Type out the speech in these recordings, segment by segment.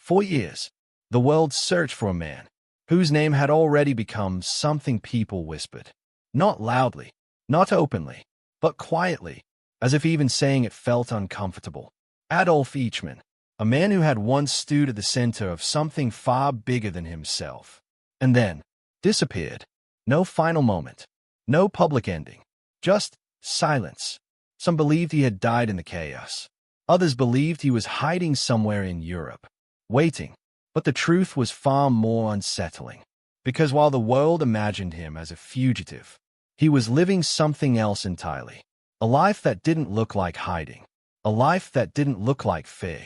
For years, the world searched for a man whose name had already become something people whispered. Not loudly, not openly, but quietly, as if even saying it felt uncomfortable. Adolf Eichmann, a man who had once stood at the center of something far bigger than himself, and then disappeared. No final moment, no public ending, just silence. Some believed he had died in the chaos. Others believed he was hiding somewhere in Europe, waiting. But the truth was far more unsettling, because while the world imagined him as a fugitive, he was living something else entirely. A life that didn't look like hiding, a life that didn't look like fear,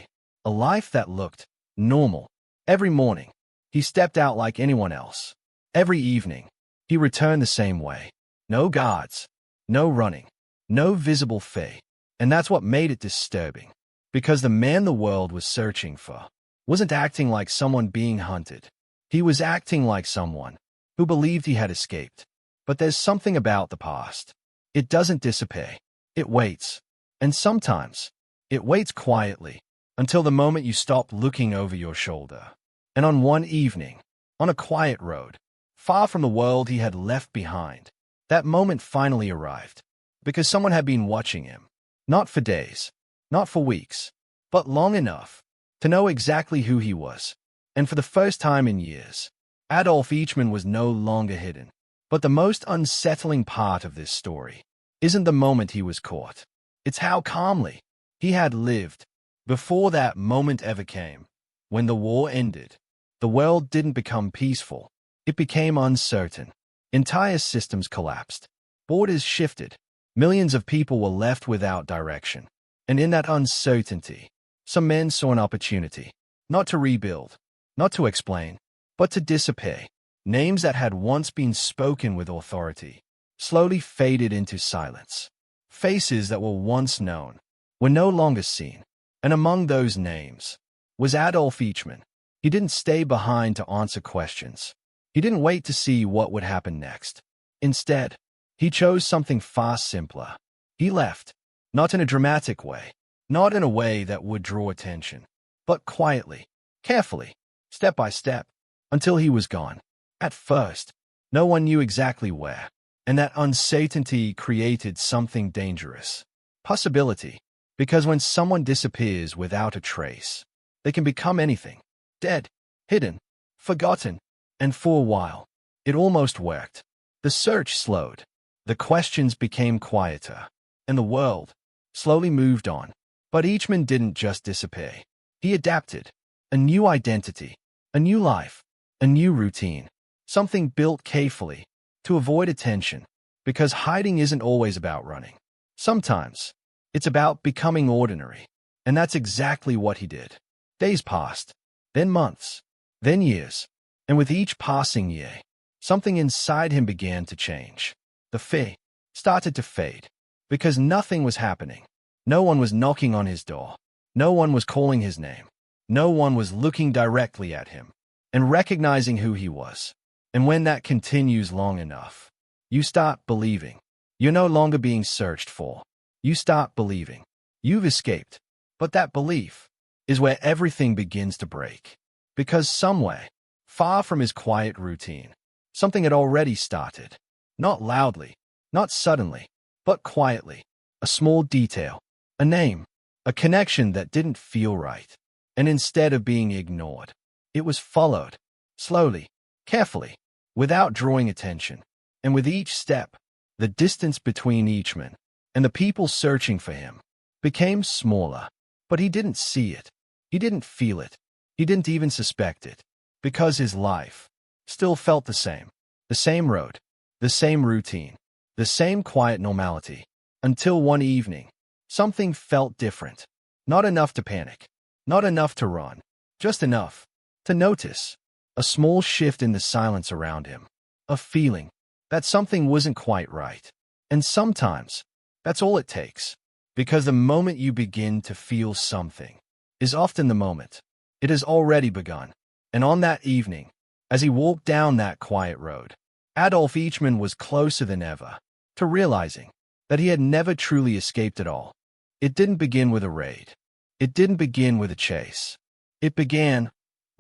a life that looked normal. Every morning, he stepped out like anyone else. Every evening, he returned the same way. No guards, no running, no visible fear. And that's what made it disturbing, because the man the world was searching for wasn't acting like someone being hunted. He was acting like someone who believed he had escaped. But there's something about the past. It doesn't disappear. It waits. And sometimes, it waits quietly until the moment you stop looking over your shoulder. And on one evening, on a quiet road, far from the world he had left behind, that moment finally arrived. Because someone had been watching him. Not for days, not for weeks, but long enough to know exactly who he was. And for the first time in years, Adolf Eichmann was no longer hidden. But the most unsettling part of this story isn't the moment he was caught. It's how calmly he had lived before that moment ever came. When the war ended, the world didn't become peaceful. It became uncertain. Entire systems collapsed. Borders shifted. Millions of people were left without direction. And in that uncertainty, some men saw an opportunity, not to rebuild, not to explain, but to disappear. Names that had once been spoken with authority slowly faded into silence. Faces that were once known were no longer seen. And among those names was Adolf Eichmann. He didn't stay behind to answer questions. He didn't wait to see what would happen next. Instead, he chose something far simpler. He left, not in a dramatic way, not in a way that would draw attention, but quietly, carefully, step by step, until he was gone. At first, no one knew exactly where, and that uncertainty created something dangerous. Possibility, because when someone disappears without a trace, they can become anything. Dead, hidden, forgotten, and for a while, it almost worked. The search slowed, the questions became quieter, and the world slowly moved on. But Eichmann didn't just disappear. He adapted. A new identity, a new life, a new routine. Something built carefully to avoid attention, because hiding isn't always about running. Sometimes, it's about becoming ordinary. And that's exactly what he did. Days passed, then months, then years. And with each passing year, something inside him began to change. The fear started to fade, because nothing was happening. No one was knocking on his door. No one was calling his name. No one was looking directly at him and recognizing who he was. And when that continues long enough, you start believing you're no longer being searched for. You start believing you've escaped. But that belief is where everything begins to break. Because somewhere, far from his quiet routine, something had already started. Not loudly, not suddenly, but quietly. A small detail, a name, a connection that didn't feel right. And instead of being ignored, it was followed, slowly, carefully, without drawing attention. And with each step, the distance between Eichmann and the people searching for him became smaller. But he didn't see it. He didn't feel it. He didn't even suspect it. Because his life still felt the same road, the same routine, the same quiet normality. Until one evening, something felt different. Not enough to panic, not enough to run, just enough to notice. A small shift in the silence around him. A feeling that something wasn't quite right. And sometimes, that's all it takes. Because the moment you begin to feel something is often the moment it has already begun. And on that evening, as he walked down that quiet road, Adolf Eichmann was closer than ever to realizing that he had never truly escaped at all. It didn't begin with a raid. It didn't begin with a chase. It began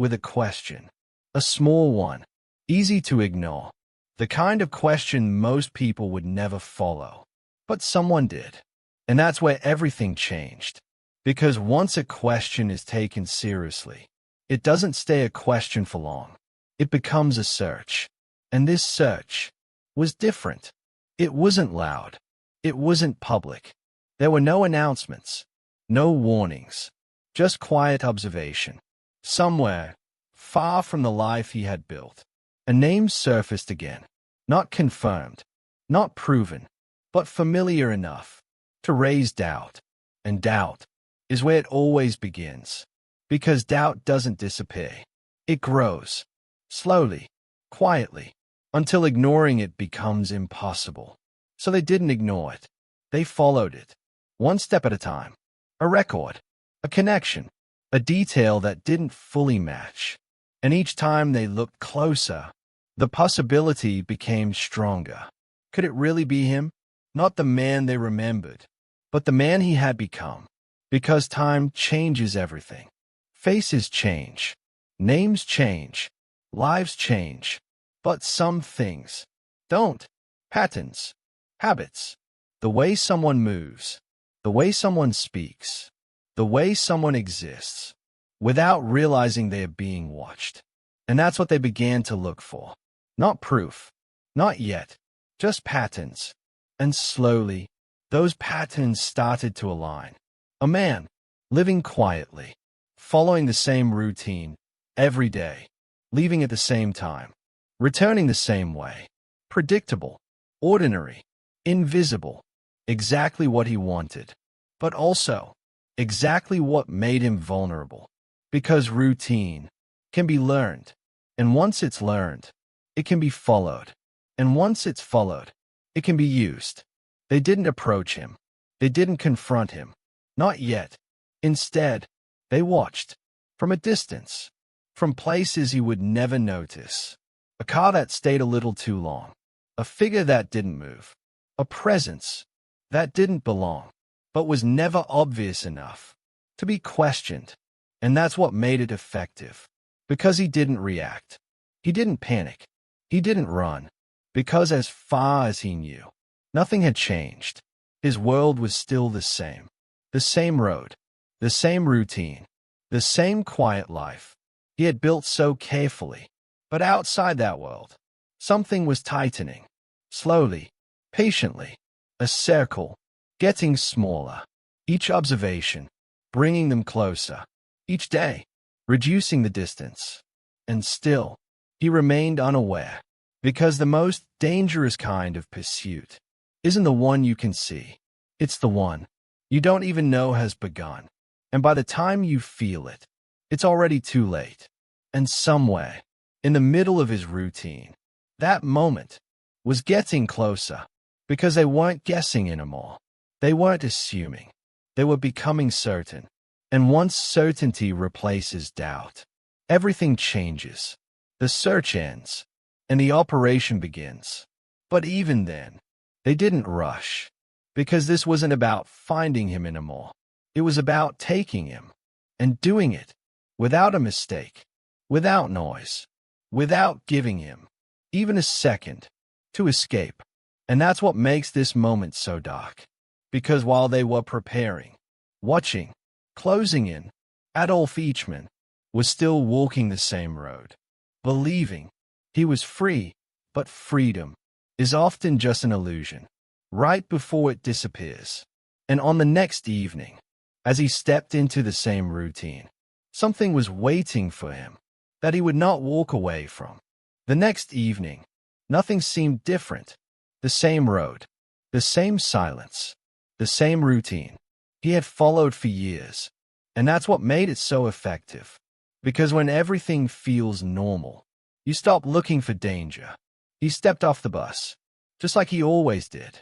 with a question. A small one, easy to ignore. The kind of question most people would never follow. But someone did. And that's where everything changed. Because once a question is taken seriously, it doesn't stay a question for long. It becomes a search. And this search was different. It wasn't loud. It wasn't public. There were no announcements, no warnings, just quiet observation. Somewhere, far from the life he had built, a name surfaced again, not confirmed, not proven, but familiar enough to raise doubt. And doubt is where it always begins, because doubt doesn't disappear. It grows, slowly, quietly, until ignoring it becomes impossible. So they didn't ignore it. They followed it, one step at a time. A record, a connection, a detail that didn't fully match. And each time they looked closer, the possibility became stronger. Could it really be him? Not the man they remembered, but the man he had become. Because time changes everything. Faces change. Names change. Lives change. But some things don't. Patterns. Habits. The way someone moves. The way someone speaks. The way someone exists. Without realizing they are being watched. And that's what they began to look for. Not proof. Not yet. Just patterns. And slowly, those patterns started to align. A man, living quietly, following the same routine, every day, leaving at the same time, returning the same way, predictable, ordinary, invisible, exactly what he wanted, but also exactly what made him vulnerable. Because routine can be learned, and once it's learned, it can be followed, and once it's followed, it can be used. They didn't approach him. They didn't confront him. Not yet. Instead, they watched, from a distance, from places he would never notice. A car that stayed a little too long. A figure that didn't move. A presence that didn't belong, but was never obvious enough to be questioned. And that's what made it effective. Because he didn't react. He didn't panic. He didn't run. Because as far as he knew, nothing had changed. His world was still the same. The same road. The same routine. The same quiet life he had built so carefully. But outside that world, something was tightening. Slowly, patiently. A circle, getting smaller. Each observation, bringing them closer. Each day, reducing the distance. And still, he remained unaware. Because the most dangerous kind of pursuit isn't the one you can see. It's the one you don't even know has begun. And by the time you feel it, it's already too late. And somewhere, in the middle of his routine, that moment was getting closer. Because they weren't guessing anymore. They weren't assuming. They were becoming certain. And once certainty replaces doubt, everything changes. The search ends. And the operation begins. But even then, they didn't rush. Because this wasn't about finding him anymore. It was about taking him. And doing it. Without a mistake. Without noise. Without giving him even a second to escape. And that's what makes this moment so dark. Because while they were preparing, watching, closing in, Adolf Eichmann was still walking the same road. Believing he was free, but freedom is often just an illusion, right before it disappears. And on the next evening, as he stepped into the same routine, something was waiting for him that he would not walk away from. The next evening, nothing seemed different. The same road, the same silence, the same routine he had followed for years. And that's what made it so effective. Because when everything feels normal, you stop looking for danger. He stepped off the bus, just like he always did.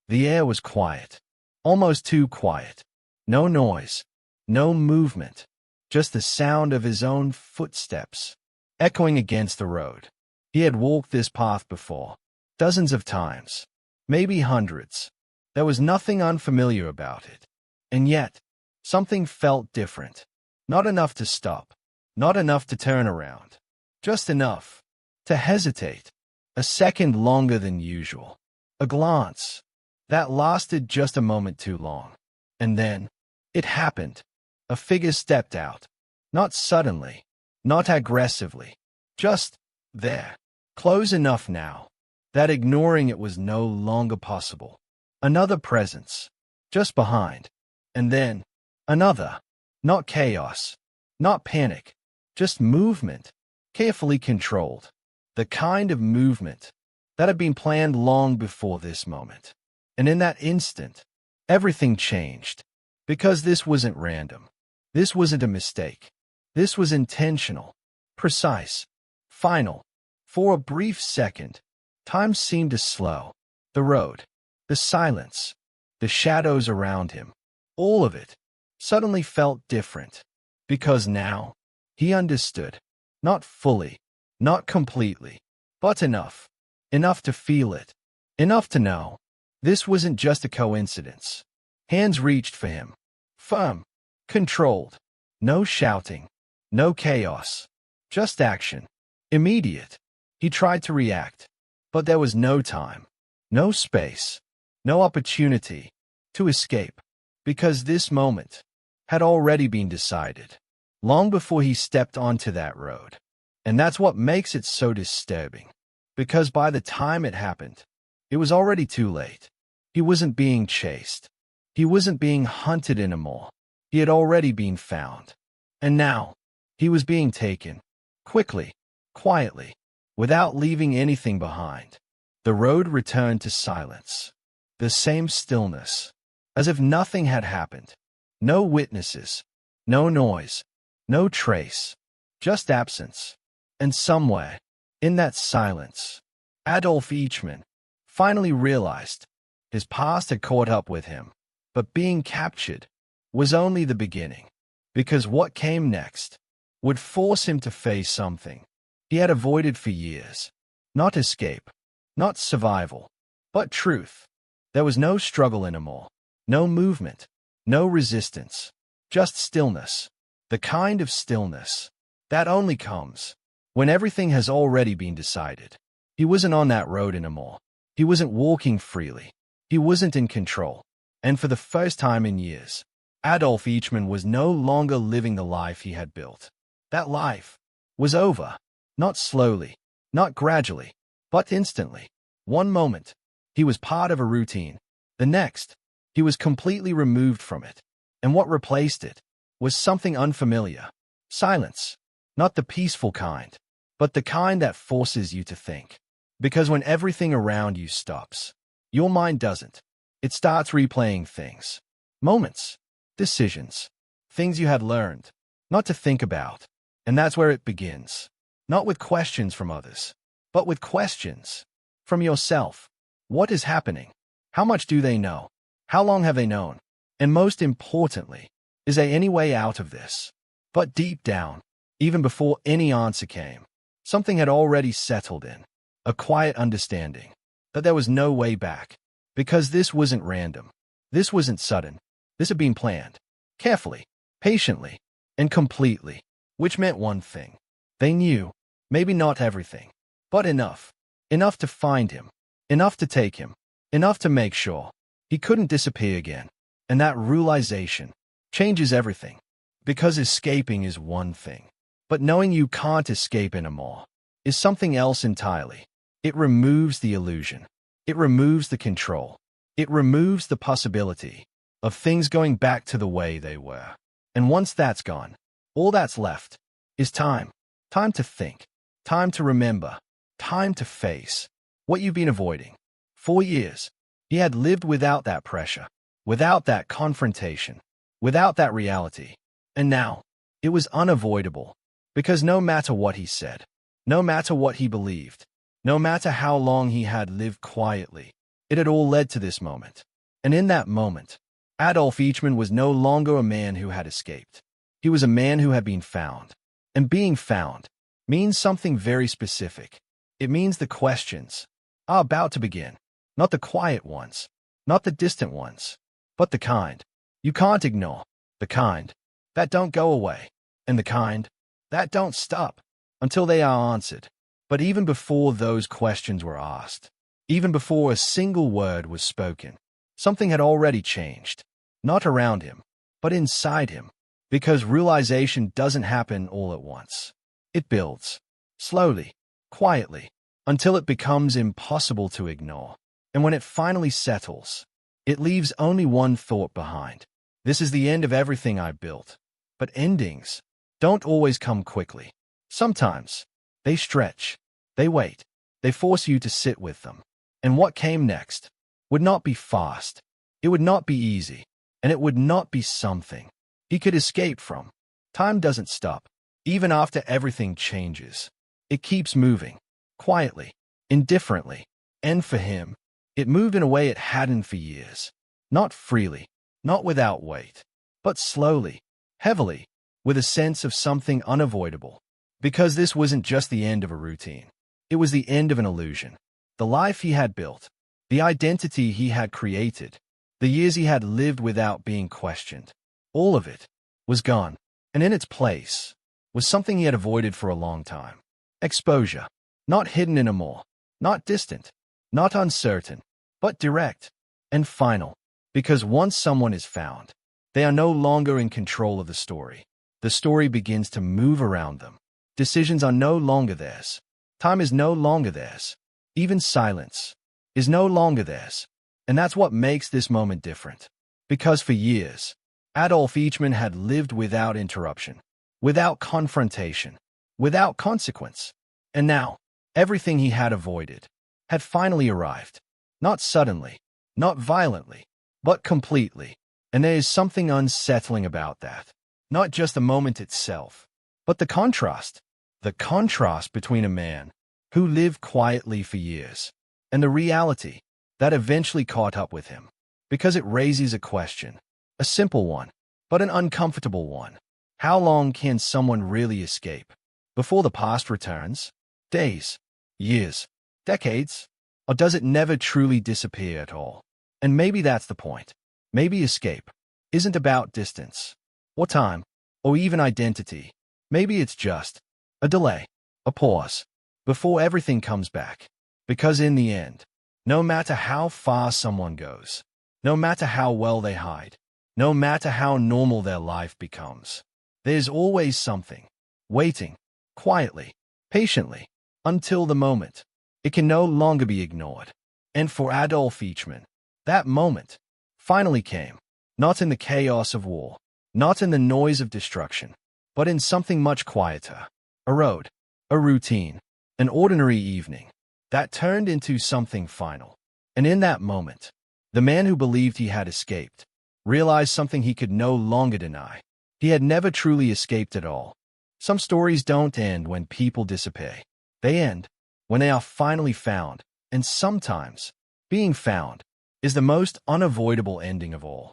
The air was quiet, almost too quiet. No noise, no movement, just the sound of his own footsteps, echoing against the road. He had walked this path before, dozens of times, maybe hundreds. There was nothing unfamiliar about it. And yet, something felt different. Not enough to stop, Not enough to turn around. Just enough to hesitate. A second longer than usual. A glance that lasted just a moment too long. And then it happened. A figure stepped out. Not suddenly. Not aggressively. Just there. Close enough now that ignoring it was no longer possible. Another presence. Just behind. And then another. Not chaos. Not panic. Just movement. Carefully controlled. The kind of movement that had been planned long before this moment. And in that instant, everything changed. Because this wasn't random. This wasn't a mistake. This was intentional. Precise. Final. For a brief second, time seemed to slow. The road. The silence. The shadows around him. All of it suddenly felt different. Because now, he understood. Not fully. Not completely. But enough. Enough to feel it. Enough to know. This wasn't just a coincidence. Hands reached for him. Firm. Controlled. No shouting. No chaos. Just action. Immediate. He tried to react. But there was no time. No space. No opportunity to escape. Because this moment had already been decided. Long before he stepped onto that road. And that's what makes it so disturbing. Because by the time it happened, it was already too late. He wasn't being chased. He wasn't being hunted anymore. He had already been found. And now, he was being taken. Quickly, quietly, without leaving anything behind. The road returned to silence. The same stillness. As if nothing had happened. No witnesses. No noise. No trace. Just absence. And somewhere, in that silence, Adolf Eichmann finally realized his past had caught up with him. But being captured was only the beginning. Because what came next would force him to face something he had avoided for years. Not escape. Not survival. But truth. There was no struggle anymore. No movement. No resistance. Just stillness. The kind of stillness that only comes when everything has already been decided. He wasn't on that road anymore. He wasn't walking freely. He wasn't in control. And for the first time in years, Adolf Eichmann was no longer living the life he had built. That life was over. Not slowly, not gradually, but instantly. One moment, he was part of a routine. The next, he was completely removed from it. And what replaced it was something unfamiliar. Silence. Not the peaceful kind, but the kind that forces you to think. Because when everything around you stops, your mind doesn't. It starts replaying things. Moments. Decisions. Things you had learned not to think about. And that's where it begins. Not with questions from others, but with questions from yourself. What is happening? How much do they know? How long have they known? And most importantly, is there any way out of this? But deep down, even before any answer came, something had already settled in. A quiet understanding that there was no way back. Because this wasn't random. This wasn't sudden. This had been planned. Carefully, patiently, and completely. Which meant one thing. They knew, maybe not everything, but enough. Enough to find him. Enough to take him. Enough to make sure he couldn't disappear again. And that realization changes everything. Because escaping is one thing. But knowing you can't escape anymore is something else entirely. It removes the illusion. It removes the control. It removes the possibility of things going back to the way they were. And once that's gone, all that's left is time. Time to think. Time to remember. Time to face what you've been avoiding. 4 years, he had lived without that pressure, without that confrontation, without that reality. And now, it was unavoidable. Because no matter what he said, no matter what he believed, no matter how long he had lived quietly, it had all led to this moment. And in that moment, Adolf Eichmann was no longer a man who had escaped. He was a man who had been found. And being found means something very specific. It means the questions are about to begin. Not the quiet ones, not the distant ones, but the kind you can't ignore. The kind that don't go away. And the kind that don't stop until they are answered. But even before those questions were asked, even before a single word was spoken, something had already changed, not around him, but inside him, because realization doesn't happen all at once. It builds, slowly, quietly, until it becomes impossible to ignore. And when it finally settles, it leaves only one thought behind. This is the end of everything I built. But endings don't always come quickly. Sometimes they stretch, they wait, they force you to sit with them. And what came next would not be fast, it would not be easy, and it would not be something he could escape from. Time doesn't stop. Even after everything changes, it keeps moving, quietly, indifferently. And for him, it moved in a way it hadn't for years. Not freely, not without weight, but slowly, heavily, with a sense of something unavoidable. Because this wasn't just the end of a routine. It was the end of an illusion. The life he had built, the identity he had created, the years he had lived without being questioned, all of it was gone. And in its place was something he had avoided for a long time. Exposure. Not hidden anymore, not distant, not uncertain, but direct and final. Because once someone is found, they are no longer in control of the story. The story begins to move around them. Decisions are no longer theirs. Time is no longer theirs. Even silence is no longer theirs. And that's what makes this moment different. Because for years, Adolf Eichmann had lived without interruption, without confrontation, without consequence. And now, everything he had avoided had finally arrived. Not suddenly, not violently, but completely. And there is something unsettling about that. Not just the moment itself, but the contrast. The contrast between a man who lived quietly for years and the reality that eventually caught up with him. Because it raises a question, a simple one, but an uncomfortable one. How long can someone really escape before the past returns? Days, years, decades? Or does it never truly disappear at all? And maybe that's the point. Maybe escape isn't about distance, or time, or even identity. Maybe it's just a delay, a pause, before everything comes back. Because in the end, no matter how far someone goes, no matter how well they hide, no matter how normal their life becomes, there's always something waiting, quietly, patiently, until the moment. It can no longer be ignored. And for Adolf Eichmann, that moment finally came, not in the chaos of war, not in the noise of destruction, but in something much quieter. A road, a routine, an ordinary evening that turned into something final. And in that moment, the man who believed he had escaped realized something he could no longer deny. He had never truly escaped at all. Some stories don't end when people disappear. They end when they are finally found, and sometimes being found is the most unavoidable ending of all.